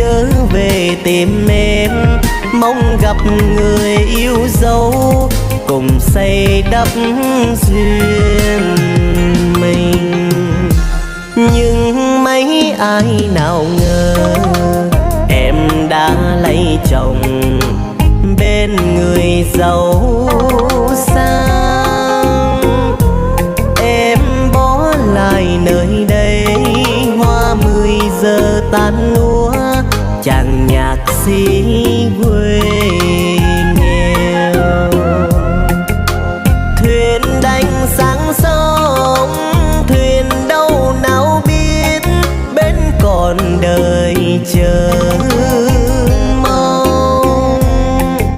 trở về tìm em, mong gặp người yêu dấu cùng xây đắp duyên mình. Nhưng mấy ai nào ngờ em đã lấy chồng bên người giàu sang. Em bỏ lại nơi đây hoa 10 giờ tan úa, chàng nhạc sĩ quê nghèo. Thuyền đánh sáng sông, thuyền đâu nào biết bên còn đời chờ